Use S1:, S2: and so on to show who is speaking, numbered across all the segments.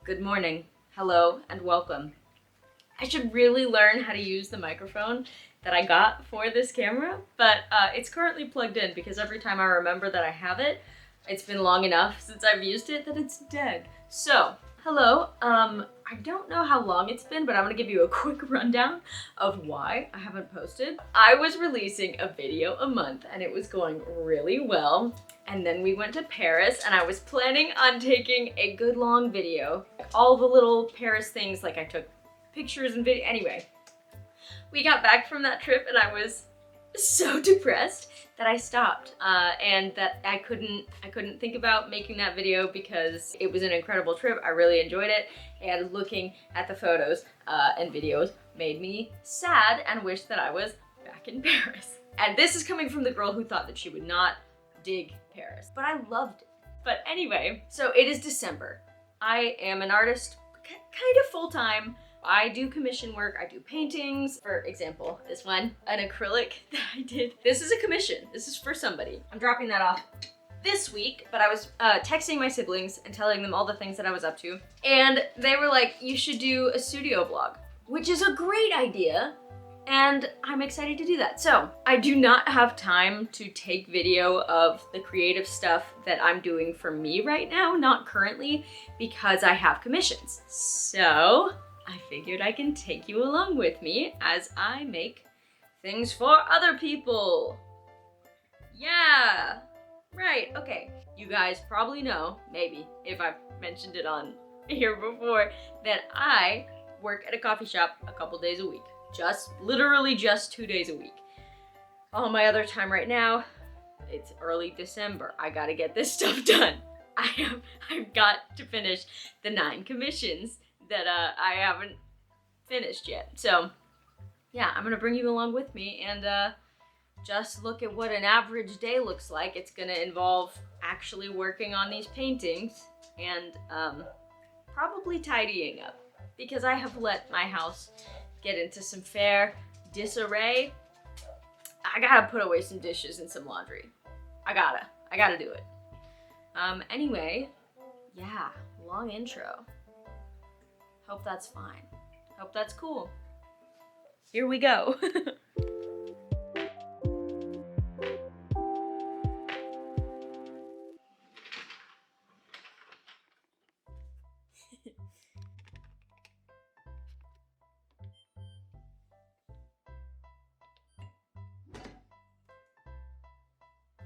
S1: Good morning, hello, and welcome. I should really learn how to use the microphone that I got for this camera, but it's currently plugged in because every time I remember that I have it, it's been long enough since I've used it that it's dead. So, hello, I don't know how long it's been, but I'm gonna give you a quick rundown of why I haven't posted. I was releasing a video a month and it was going really well. And then we went to Paris and I was planning on taking a good long video. All the little Paris things, like I took pictures and video. Anyway, we got back from that trip and I was so depressed that I stopped and that I couldn't think about making that video because it was an incredible trip. I really enjoyed it, and looking at the photos and videos made me sad and wish that I was back in Paris. And this is coming from the girl who thought that she would not dig Paris, but I loved it. But anyway, so it is December. I am an artist, kind of full-time. I do commission work, I do paintings. For example, this one, an acrylic that I did. This is a commission, this is for somebody. I'm dropping that off this week, but I was texting my siblings and telling them all the things that I was up to. And they were like, you should do a studio vlog, which is a great idea. And I'm excited to do that. So I do not have time to take video of the creative stuff that I'm doing for me right now, not currently, because I have commissions. So I figured I can take you along with me as I make things for other people. Yeah, right, okay. You guys probably know, maybe, if I've mentioned it on here before, that I work at a coffee shop a couple days a week. Literally just 2 days a week. All my other time right now, it's early December. I gotta get this stuff done. I've got to finish the 9 commissions that I haven't finished yet. So yeah, I'm gonna bring you along with me and just look at what an average day looks like. It's gonna involve actually working on these paintings and probably tidying up, because I have let my house get into some fair disarray. I gotta put away some dishes and some laundry. I gotta do it. Anyway, yeah, long intro. Hope that's fine. Hope that's cool. Here we go.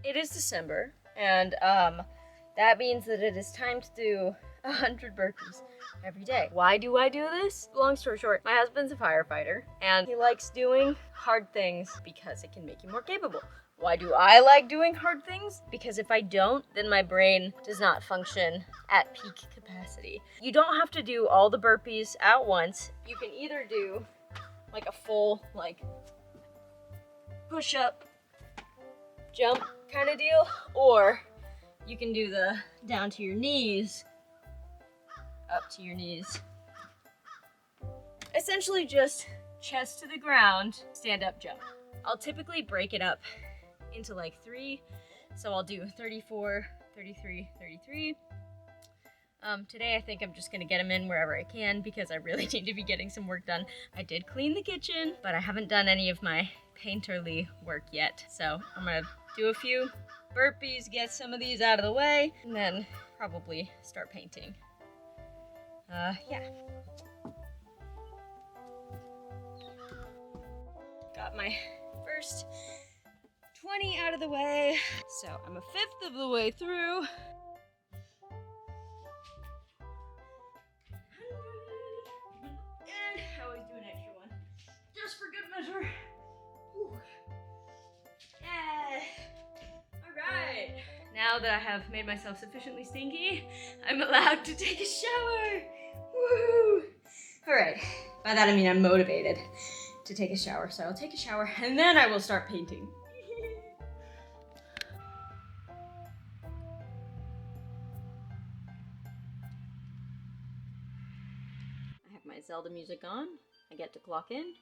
S1: It is December, and that means that it is time to do 100 burpees every day. Why do I do this? Long story short, my husband's a firefighter, and he likes doing hard things because it can make you more capable. Why do I like doing hard things? Because if I don't, then my brain does not function at peak capacity. You don't have to do all the burpees at once. You can either do like a full, like, push-up, jump kind of deal, or you can do the down to your knees, up to your knees. Essentially just chest to the ground, stand up, jump. I'll typically break it up into like 3, so I'll do 34, 33, 33. Today I think I'm just gonna get them in wherever I can because I really need to be getting some work done. I did clean the kitchen, but I haven't done any of my painterly work yet, so I'm gonna do a few burpees, get some of these out of the way, and then probably start painting. Yeah. Got my first 20 out of the way, so I'm a 5th of the way through. And I always do an extra one, just for good measure. Whew. Yeah. Alright. Now that I have made myself sufficiently stinky, I'm allowed to take a shower. Woo! Alright. By that I mean I'm motivated to take a shower, so I'll take a shower and then I will start painting. I have my Zelda music on. I get to clock in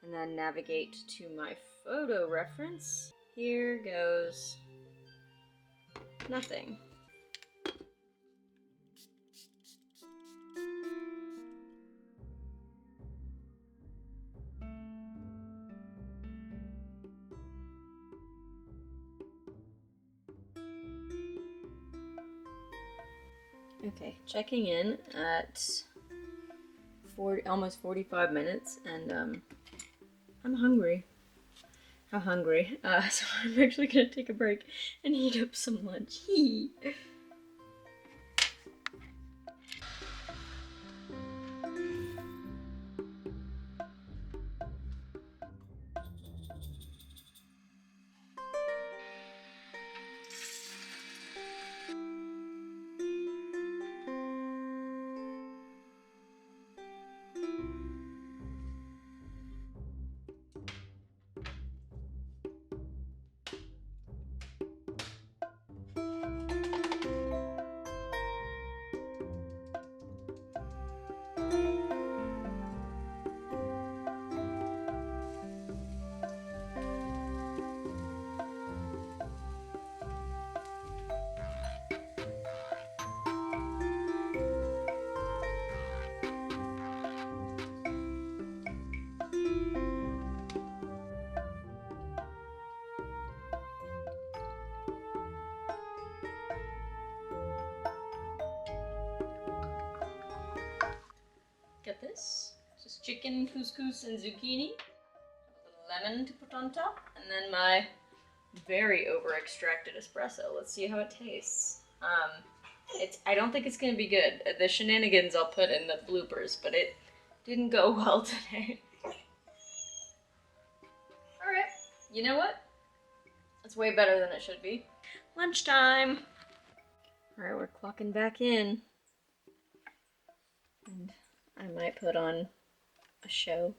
S1: and then navigate to my photo reference. Here goes nothing. Okay, checking in at almost 45 minutes, and I'm hungry. I'm hungry. So I'm actually gonna take a break and eat up some lunch. Get this. Just chicken, couscous, and zucchini. A little lemon to put on top. And then my very over-extracted espresso. Let's see how it tastes. I don't think it's gonna be good. The shenanigans I'll put in the bloopers, but it didn't go well today. Alright, you know what? It's way better than it should be. Lunchtime! Alright, we're clocking back in. And I might put on a show.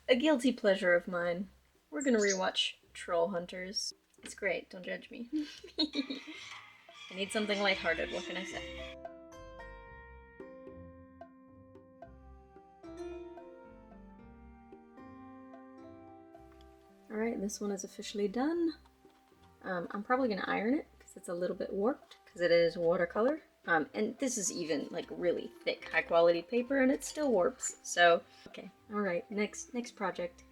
S1: A guilty pleasure of mine. We're gonna rewatch Troll Hunters. It's great, don't judge me. I need something lighthearted, what can I say? Alright, this one is officially done. I'm probably gonna iron it because it's a little bit warped because it is watercolor. And this is even like really thick, high quality paper and it still warps. So, okay, alright, next project.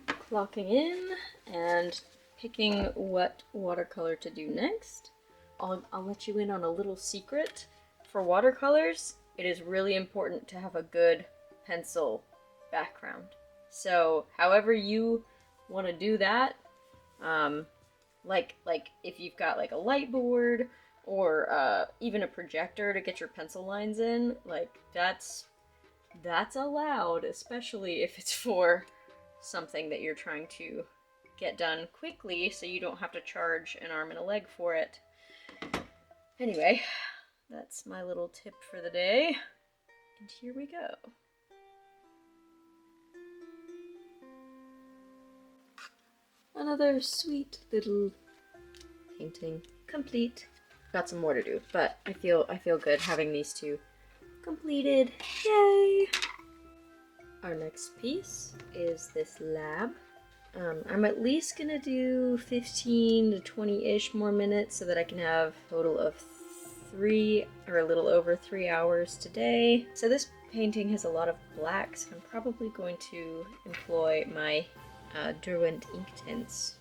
S1: Clocking in and picking what watercolor to do next. I'll let you in on a little secret. For watercolors, it is really important to have a good pencil background. So, however you want to do that, like if you've got like a light board or even a projector to get your pencil lines in, like that's allowed, especially if it's for something that you're trying to get done quickly so you don't have to charge an arm and a leg for it. Anyway, that's my little tip for the day. And here we go. Another sweet little painting complete. Got some more to do, but I feel good having these two completed. Yay! Our next piece is this lab. I'm at least gonna do 15 to 20-ish more minutes so that I can have a total of 3 or a little over 3 hours today. So this painting has a lot of black, so I'm probably going to employ my Derwent ink tints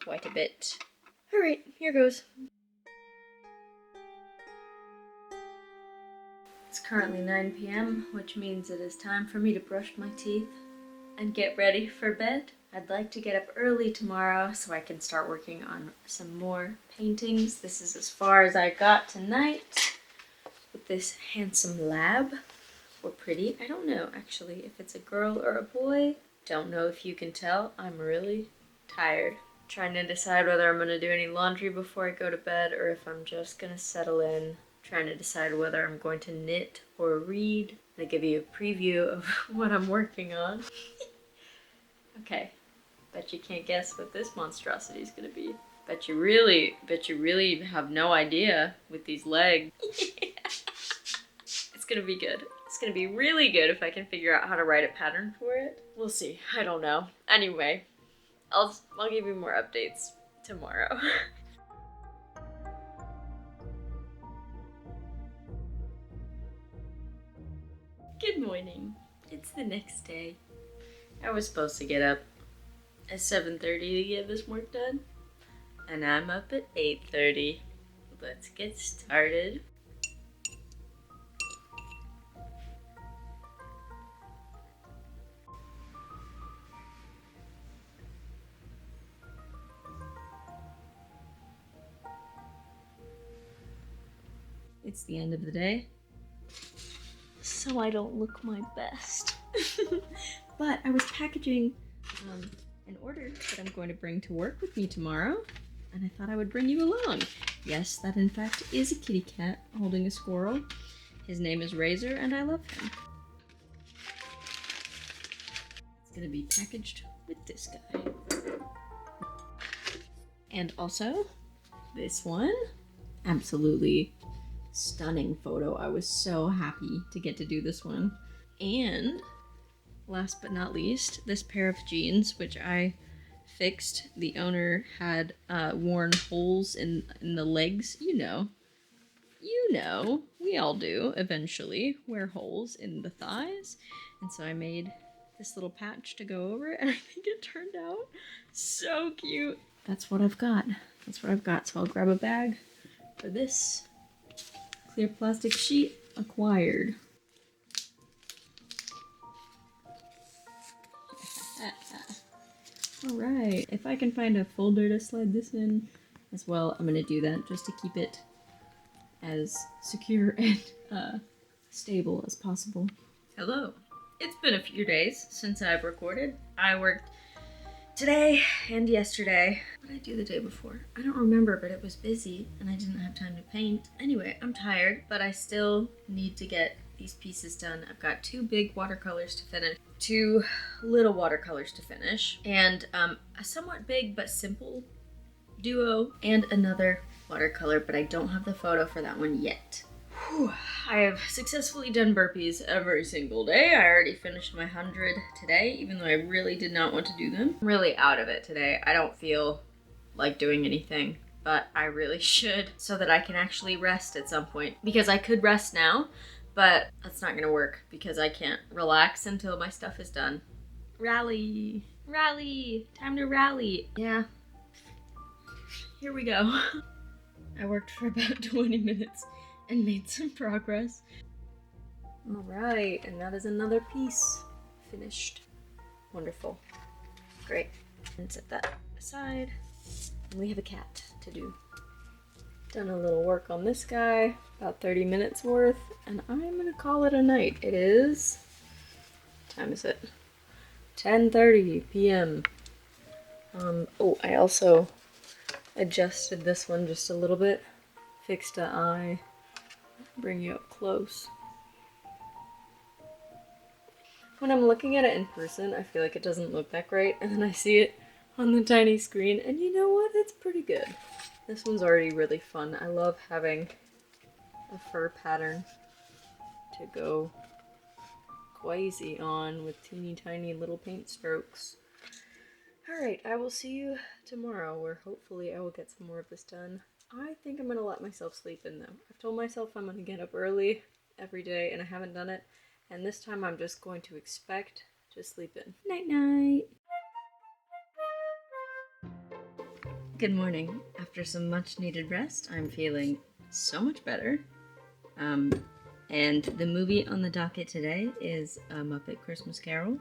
S1: quite a bit. Alright, here goes. It's currently 9 p.m., which means it is time for me to brush my teeth and get ready for bed. I'd like to get up early tomorrow so I can start working on some more paintings. This is as far as I got tonight with this handsome lab. Or pretty. I don't know actually if it's a girl or a boy. Don't know if you can tell. I'm really tired. Trying to decide whether I'm going to do any laundry before I go to bed or if I'm just going to settle in. Trying to decide whether I'm going to knit or read. I'm going to give you a preview of what I'm working on. Okay. Bet you can't guess what this monstrosity is going to be. Bet you really have no idea with these legs. It's going to be good. It's going to be really good if I can figure out how to write a pattern for it. We'll see. I don't know. Anyway, I'll give you more updates tomorrow. Good morning. It's the next day. I was supposed to get up at 7:30 to get this work done, and I'm up at 8:30. let's get started. It's the end of the day, so I don't look my best. But I was packaging an order that I'm going to bring to work with me tomorrow, and I thought I would bring you along. Yes, that in fact is a kitty cat holding a squirrel. His name is Razor, and I love him. It's going to be packaged with this guy. And also, this one. Absolutely stunning photo. I was so happy to get to do this one. And last but not least, this pair of jeans, which I fixed. The owner had worn holes in the legs. You know, we all do eventually wear holes in the thighs. And so I made this little patch to go over it, and I think it turned out so cute. That's what I've got. So I'll grab a bag for this. Clear plastic sheet acquired. Alright, if I can find a folder to slide this in as well, I'm gonna do that just to keep it as secure and stable as possible. Hello. It's been a few days since I've recorded. I worked today and yesterday. What did I do the day before? I don't remember, but it was busy and I didn't have time to paint. Anyway, I'm tired, but I still need to get these pieces done. I've got 2 big watercolors to finish, 2 little watercolors to finish, and a somewhat big but simple duo, and another watercolor, but I don't have the photo for that one yet. Whew. I have successfully done burpees every single day. I already finished my 100 today, even though I really did not want to do them. I'm really out of it today. I don't feel like doing anything, but I really should, so that I can actually rest at some point. Because I could rest now, but that's not gonna work because I can't relax until my stuff is done. Rally! Rally! Time to rally! Yeah. Here we go. I worked for about 20 minutes and made some progress. Alright, and that is another piece finished. Wonderful. Great. And set that aside. And we have a cat to do. Done a little work on this guy, about 30 minutes worth, and I'm gonna call it a night. It is, what time is it? 10:30 p.m. Oh, I also adjusted this one just a little bit. Fixed an eye. Bring you up close. When I'm looking at it in person, I feel like it doesn't look that great, and then I see it on the tiny screen, and you know what? It's pretty good. This one's already really fun. I love having a fur pattern to go crazy on with teeny tiny little paint strokes. Alright, I will see you tomorrow, where hopefully I will get some more of this done. I think I'm gonna let myself sleep in though. I've told myself I'm gonna get up early every day, and I haven't done it. And this time I'm just going to expect to sleep in. Night night! Good morning. After some much needed rest, I'm feeling so much better. And the movie on the docket today is A Muppet Christmas Carol.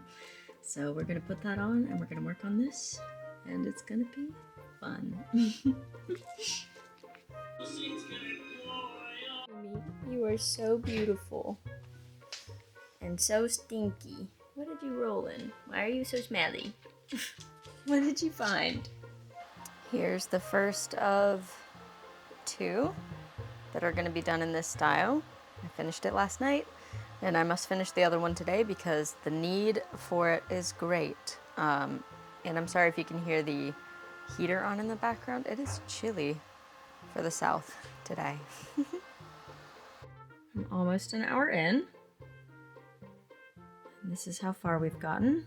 S1: So we're gonna put that on and we're gonna work on this, and it's gonna be fun. You are so beautiful. And so stinky. What did you roll in? Why are you so smelly? What did you find? Here's the first of 2 that are gonna be done in this style. I finished it last night, and I must finish the other one today because the need for it is great. And I'm sorry if you can hear the heater on in the background. It is chilly for the south today. I'm almost an hour in. And this is how far we've gotten.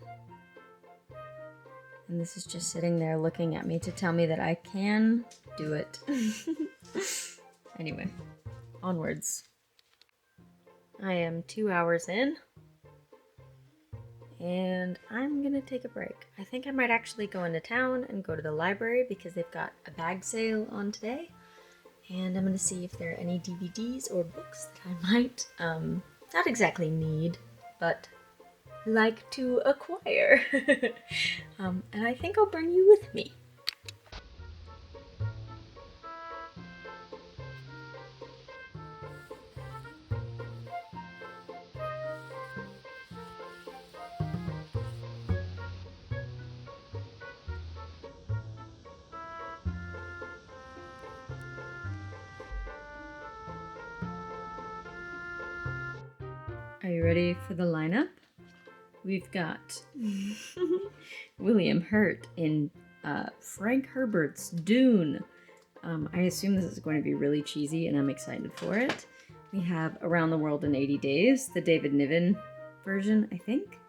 S1: And this is just sitting there looking at me to tell me that I can do it. Anyway, onwards. I am 2 hours in, and I'm gonna take a break. I think I might actually go into town and go to the library because they've got a bag sale on today, And I'm gonna see if there are any DVDs or books that I might, not exactly need, but like to acquire. And I think I'll bring you with me. Are you ready for the lineup? We've got William Hurt in Frank Herbert's Dune. I assume this is going to be really cheesy, and I'm excited for it. We have Around the World in 80 Days, the David Niven version, I think.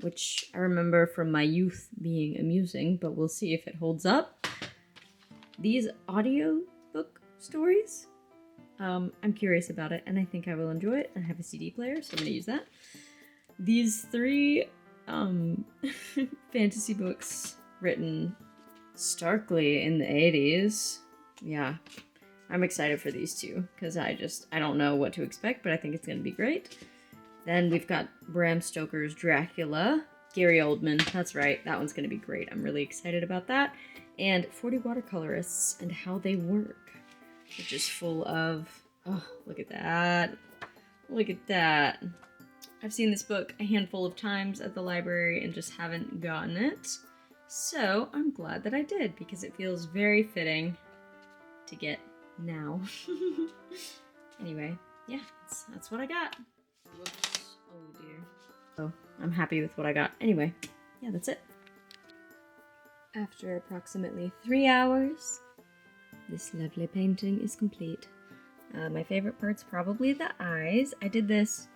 S1: Which I remember from my youth being amusing, but we'll see if it holds up. These audiobook stories, I'm curious about it, and I think I will enjoy it. I have a CD player, so I'm going to use that. These 3 fantasy books written starkly in the 80s. Yeah, I'm excited for these 2, because I don't know what to expect, but I think it's going to be great. Then we've got Bram Stoker's Dracula. Gary Oldman, that's right, that one's going to be great. I'm really excited about that. And 40 Watercolorists and How They Work, which is full of, oh, look at that. Look at that. I've seen this book a handful of times at the library and just haven't gotten it. So I'm glad that I did, because it feels very fitting to get now. Anyway, yeah, that's what I got. Whoops. Oh dear. Oh, I'm happy with what I got. Anyway, yeah, that's it. After approximately 3 hours, this lovely painting is complete. My favorite part's probably the eyes. I did this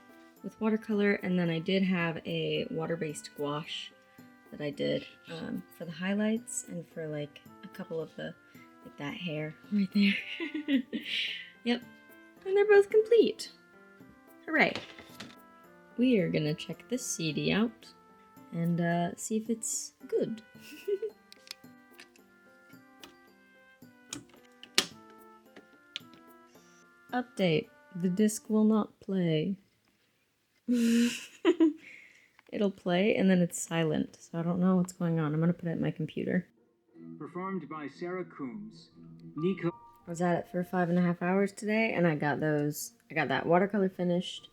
S1: with watercolor, and then I did have a water-based gouache that I did for the highlights and for like a couple of the, like that hair right there. Yep, and they're both complete. Hooray. We are gonna check this CD out and see if it's good. Update. The disc will not play. It'll play and then it's silent, so I don't know what's going on. I'm gonna put it in my computer.
S2: Performed by Sarah Coombs. Nico.
S1: I was at it for 5.5 hours today, and I got that watercolor finished.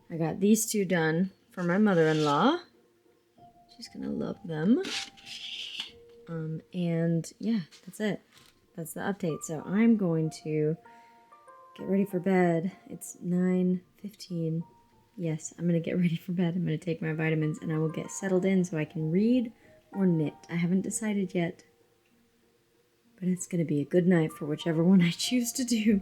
S1: I got these 2 done for my mother-in-law. She's gonna love them. And yeah, that's it. That's the update. So I'm going to get ready for bed. It's 9:15. Yes, I'm gonna get ready for bed. I'm gonna take my vitamins and I will get settled in so I can read or knit. I haven't decided yet, but it's gonna be a good night for whichever one I choose to do.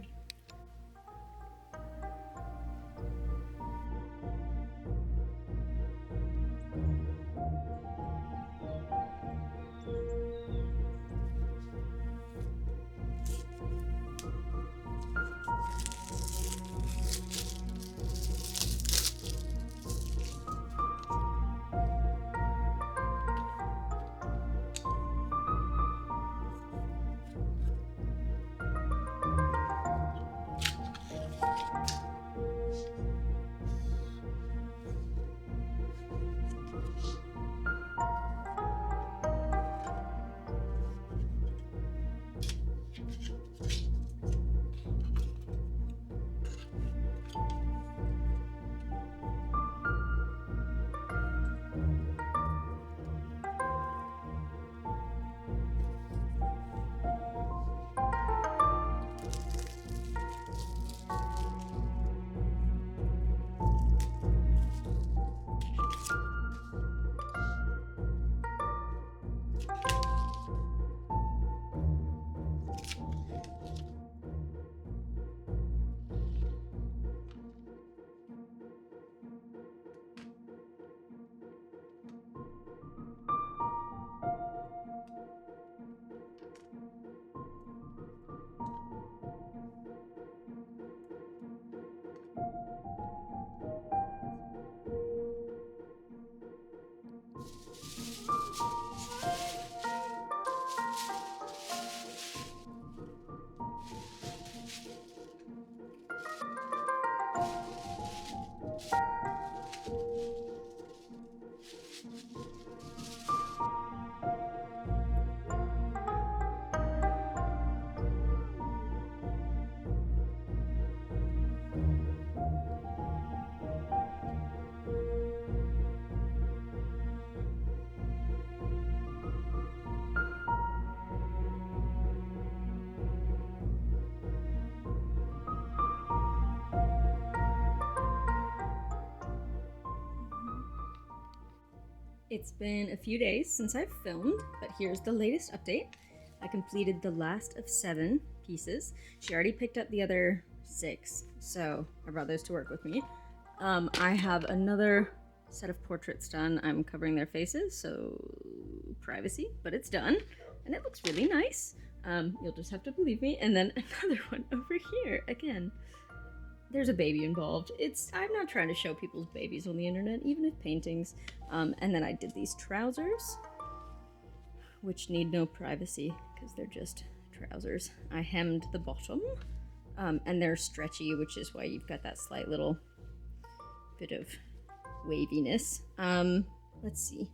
S1: It's been a few days since I've filmed, but here's the latest update. I completed the last of 7 pieces. She already picked up the other 6, so I brought those to work with me. I have another set of portraits done. I'm covering their faces, so privacy, but it's done, and it looks really nice. You'll just have to believe me. And then another one over here, again. There's a baby involved. I'm not trying to show people's babies on the internet, even with paintings. And then I did these trousers, which need no privacy because they're just trousers. I hemmed the bottom, and they're stretchy, which is why you've got that slight little bit of waviness. Let's see.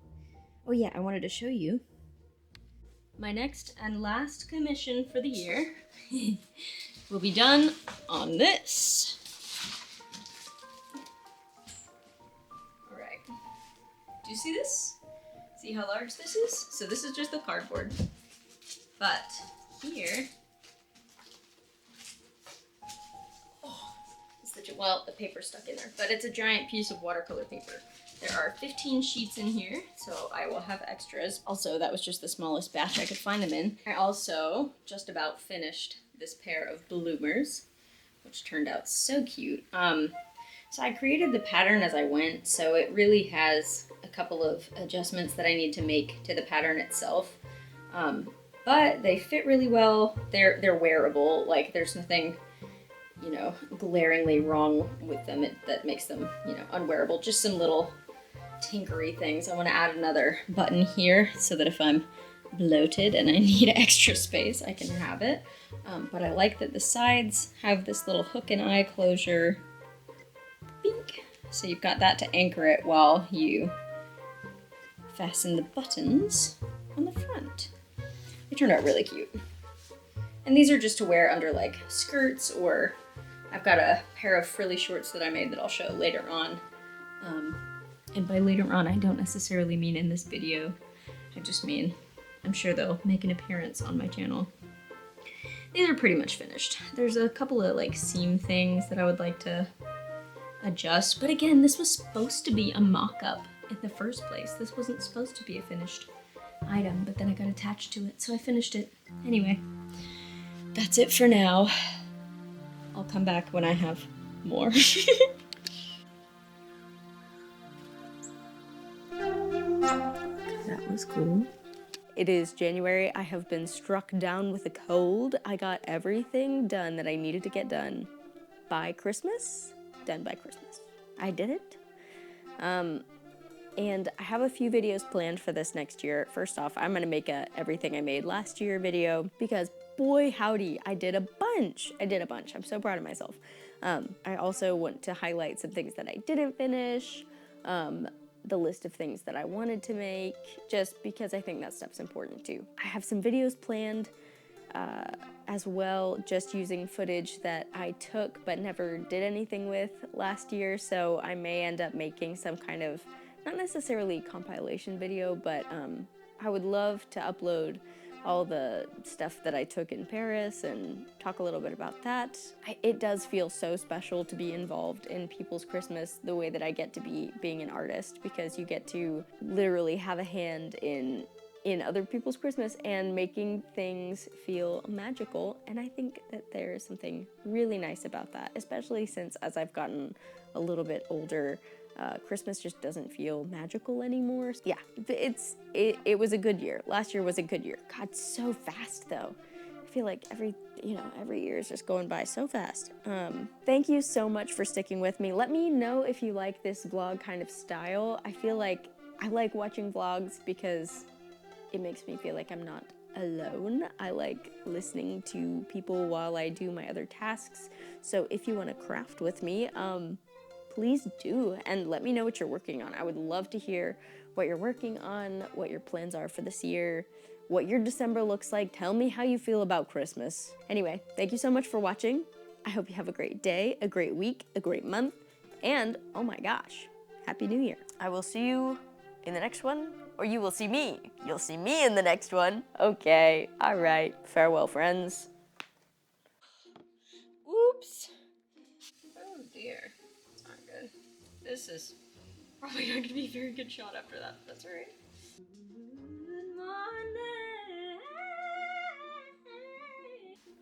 S1: Oh yeah, I wanted to show you my next and last commission for the year. Will be done on this. All right. Do you see this? See how large this is? So this is just the cardboard. But here, well, the paper's stuck in there, but it's a giant piece of watercolor paper. There are 15 sheets in here, so I will have extras. Also, that was just the smallest batch I could find them in. I also just about finished this pair of bloomers, which turned out so cute. So I created the pattern as I went, so it really has a couple of adjustments that I need to make to the pattern itself. But they fit really well. They're wearable. Like, there's nothing, you know, glaringly wrong with them that makes them, you know, unwearable. Just some little tinkery things. I want to add another button here so that if I'm bloated and I need extra space, I can have it. But I like that the sides have this little hook and eye closure. Bink. So you've got that to anchor it while you fasten the buttons on the front. They turned out really cute. And these are just to wear under like skirts, or I've got a pair of frilly shorts that I made that I'll show later on. And by later on, I don't necessarily mean in this video. I just mean I'm sure they'll make an appearance on my channel. These are pretty much finished. There's a couple of like seam things that I would like to adjust, but again, this was supposed to be a mock-up in the first place. This wasn't supposed to be a finished item, but then I got attached to it, so I finished it. Anyway, that's it for now. I'll come back when I have more. That was cool. It is January. I have been struck down with a cold. I got everything done that I needed to get done by Christmas. Done by Christmas. I did it. And I have a few videos planned for this next year. First off, I'm gonna make a everything I made last year video because boy howdy, I did a bunch. I'm so proud of myself. I also want to highlight some things that I didn't finish, the list of things that I wanted to make, just because I think that stuff's important too. I have some videos planned as well, just using footage that I took but never did anything with last year, so I may end up making some kind of, not necessarily compilation video, but I would love to upload all the stuff that I took in Paris and talk a little bit about that. It does feel so special to be involved in people's Christmas the way that I get to be being an artist, because you get to literally have a hand in other people's Christmas and making things feel magical, and I think that there is something really nice about that, especially since as I've gotten a little bit older, Christmas just doesn't feel magical anymore. Yeah, it was a good year. Last year was a good year. God, so fast though. I feel like every year is just going by so fast. Thank you so much for sticking with me. Let me know if you like this vlog kind of style. I feel like I like watching vlogs because it makes me feel like I'm not alone. I like listening to people while I do my other tasks. So if you want to craft with me, please do, and let me know what you're working on. I would love to hear what you're working on, what your plans are for this year, what your December looks like. Tell me how you feel about Christmas. Anyway, thank you so much for watching. I hope you have a great day, a great week, a great month, and oh my gosh, Happy New Year. I will see you in the next one, or you will see me. You'll see me in the next one. Okay, all right. Farewell, friends. Oops. Oh dear. It's not good. This is Probably not gonna be a very good shot after that, but that's alright. Good morning.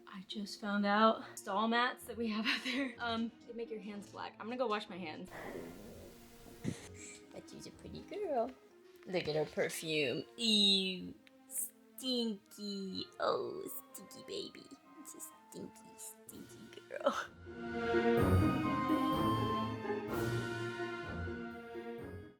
S1: I just found out stall mats that we have out there, they make your hands black. I'm gonna go wash my hands. But she's a pretty girl. Look at her perfume. Ew. Stinky. Oh, stinky baby. It's a stinky, stinky girl.